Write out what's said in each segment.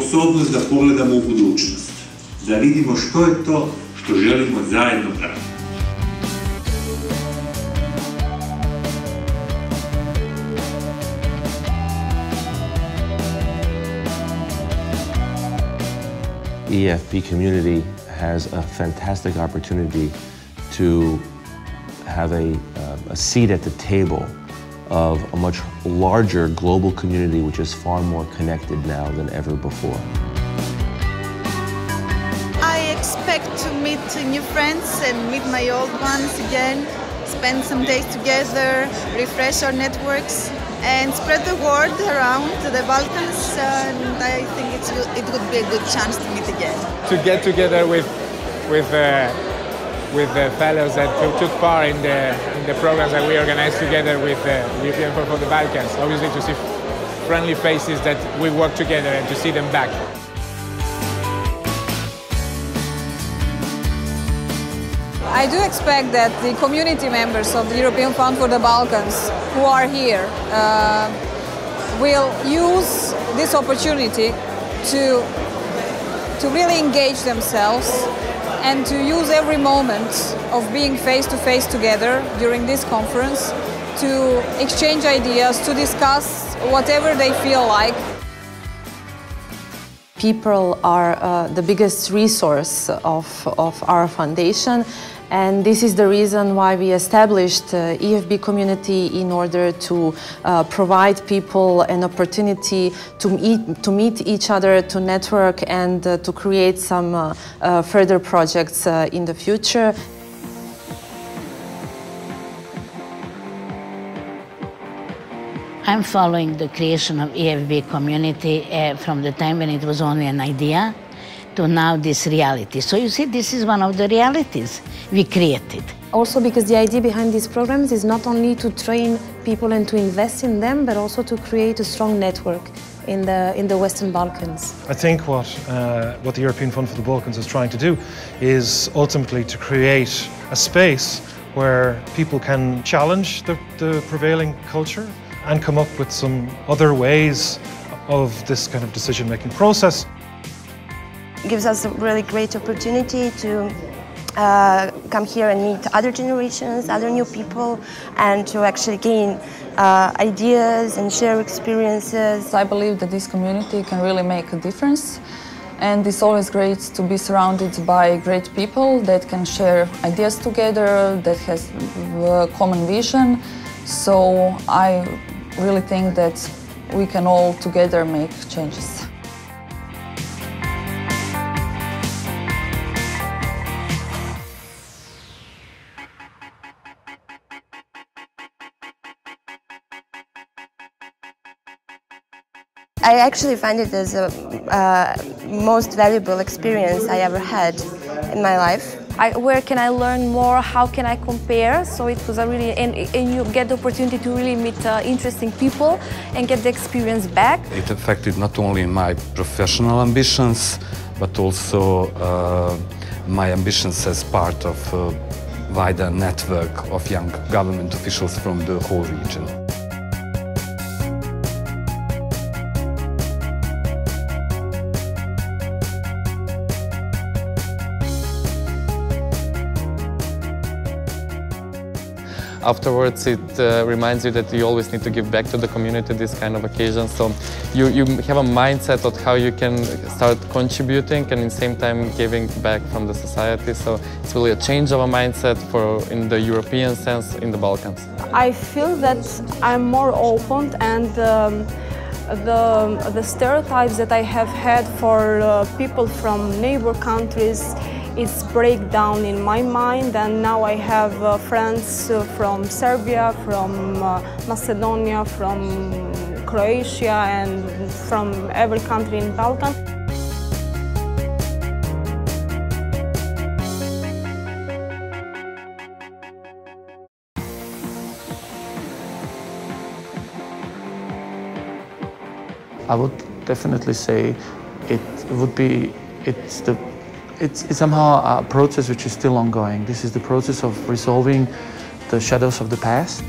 sposobnost da pogledamo u budućnost, da vidimo što je to što želimo zajedno praviti. EFB Community has a fantastic opportunity to have a seat at the table of a much larger global community which is far more connected now than ever before. I expect to meet new friends and meet my old ones again, spend some days together, refresh our networks, and spread the word around the Balkans, and I think it would be a good chance to meet again. To get together with the fellows that took part in the programs that we organized together with the European Fund for the Balkans. Obviously to see friendly faces that we work together and to see them back. I do expect that the community members of the European Fund for the Balkans who are here will use this opportunity to really engage themselves and to use every moment of being face-to-face together during this conference to exchange ideas, to discuss whatever they feel like. People are the biggest resource of our foundation, and this is the reason why we established EFB Community, in order to provide people an opportunity to meet each other, to network, and to create some further projects in the future. I'm following the creation of EFB Community from the time when it was only an idea to now this reality. So you see, this is one of the realities we created. Also because the idea behind these programs is not only to train people and to invest in them, but also to create a strong network in the Western Balkans. I think what the European Fund for the Balkans is trying to do is ultimately to create a space where people can challenge the prevailing culture and come up with some other ways of this kind of decision-making process. It gives us a really great opportunity to come here and meet other generations, other new people, and to actually gain ideas and share experiences. I believe that this community can really make a difference, and it's always great to be surrounded by great people that can share ideas together, that has a common vision. So I really think that we can all together make changes. I actually find it as the most valuable experience I ever had in my life. Where can I learn more? How can I compare? So it was a really, and you get the opportunity to really meet interesting people and get the experience back. It affected not only my professional ambitions, but also my ambitions as part of a wider network of young government officials from the whole region. Afterwards, it reminds you that you always need to give back to the community this kind of occasions. So you have a mindset of how you can start contributing and at the same time giving back from the society. So it's really a change of a mindset in the European sense in the Balkans. I feel that I'm more open, and the stereotypes that I have had for people from neighbor countries, it's break down in my mind, and now I have friends from Serbia, from Macedonia, from Croatia, and from every country in Balkans. I would definitely say it's somehow a process which is still ongoing. This is the process of resolving the shadows of the past.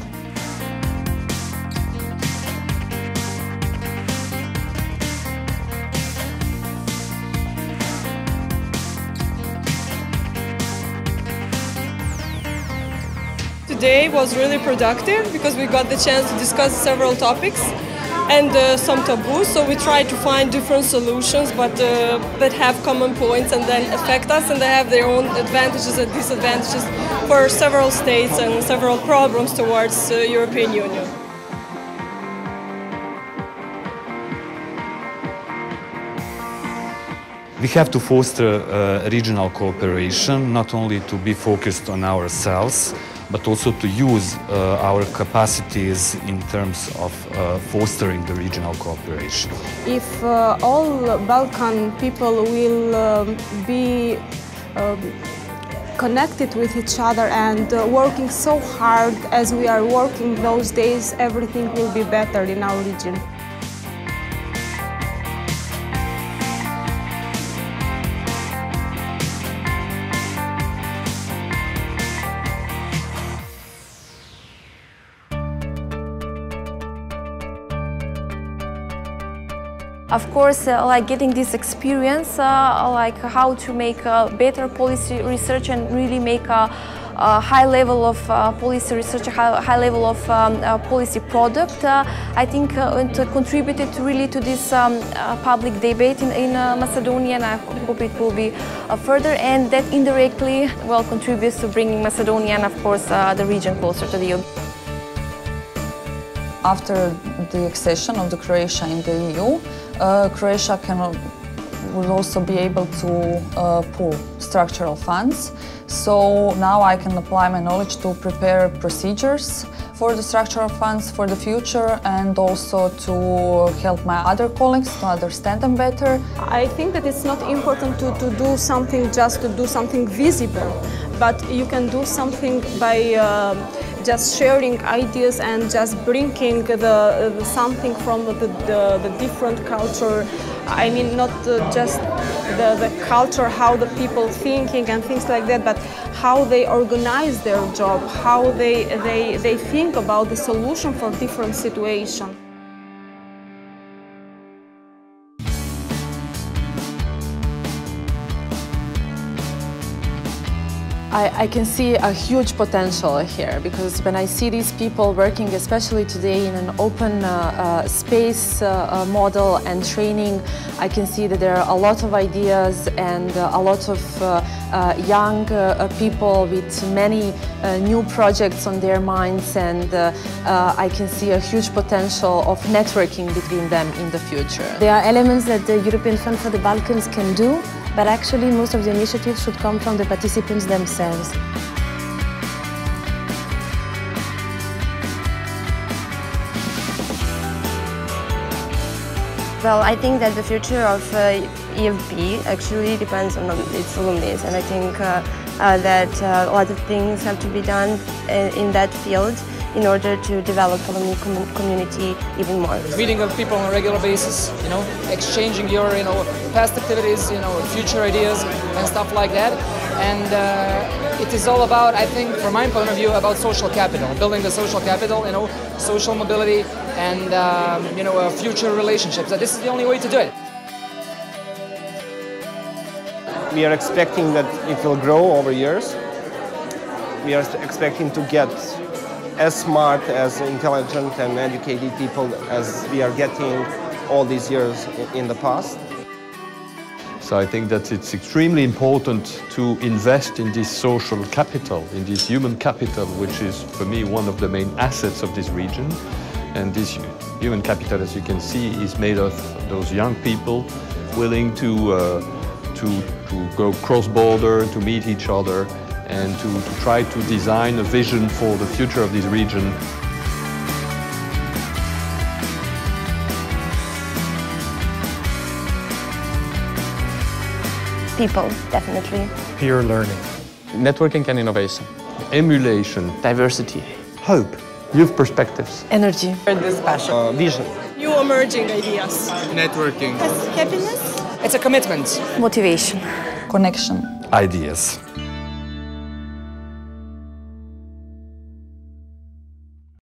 today was really productive because we got the chance to discuss several topics and some taboos. So we try to find different solutions, but that have common points and then affect us, and they have their own advantages and disadvantages for several states and several problems towards the European Union. We have to foster regional cooperation, not only to be focused on ourselves, but also to use our capacities in terms of fostering the regional cooperation. If all Balkan people will be connected with each other and working so hard as we are working those days, everything will be better in our region. Of course, like getting this experience, like how to make better policy research and really make a high level of policy research, high level of policy product, I think it contributed really to this public debate in Macedonia, and I hope it will be further, and that indirectly well contributes to bringing Macedonia and of course the region closer to the EU. After the accession of Croatia in the EU, Croatia will also be able to pool structural funds. So now I can apply my knowledge to prepare procedures for the structural funds for the future, and also to help my other colleagues to understand them better. I think that it's not important to do something just to do something visible, but you can do something by just sharing ideas and just bringing the something from the different culture. I mean, not just the culture, how the people thinking and things like that, but how they organize their job, how they think about the solution for different situations. I can see a huge potential here, because when I see these people working, especially today, in an open space model and training, I can see that there are a lot of ideas and a lot of young people with many new projects on their minds, and I can see a huge potential of networking between them in the future. There are elements that the European Fund for the Balkans can do, but actually most of the initiatives should come from the participants themselves. Well, I think that the future of EFB actually depends on its alumni, and I think that a lot of things have to be done in that field in order to develop the alumni community even more. Meeting with people on a regular basis, exchanging your, past activities, future ideas and stuff like that. And it is all about, I think, from my point of view, about social capital, building the social capital, social mobility and, future relationships. This is the only way to do it. We are expecting that it will grow over years. We are expecting to get as smart, as intelligent and educated people as we are getting all these years in the past. So I think that it's extremely important to invest in this social capital, in this human capital, which is, for me, one of the main assets of this region. And this human capital, as you can see, is made of those young people willing to go cross-border, to meet each other, and to try to design a vision for the future of this region. People, definitely. Peer learning. Networking and innovation. Emulation. Diversity. Hope. Youth perspectives. Energy. Dispassion. Vision. New emerging ideas. Networking. Happiness. It's a commitment. Motivation. Connection. Ideas.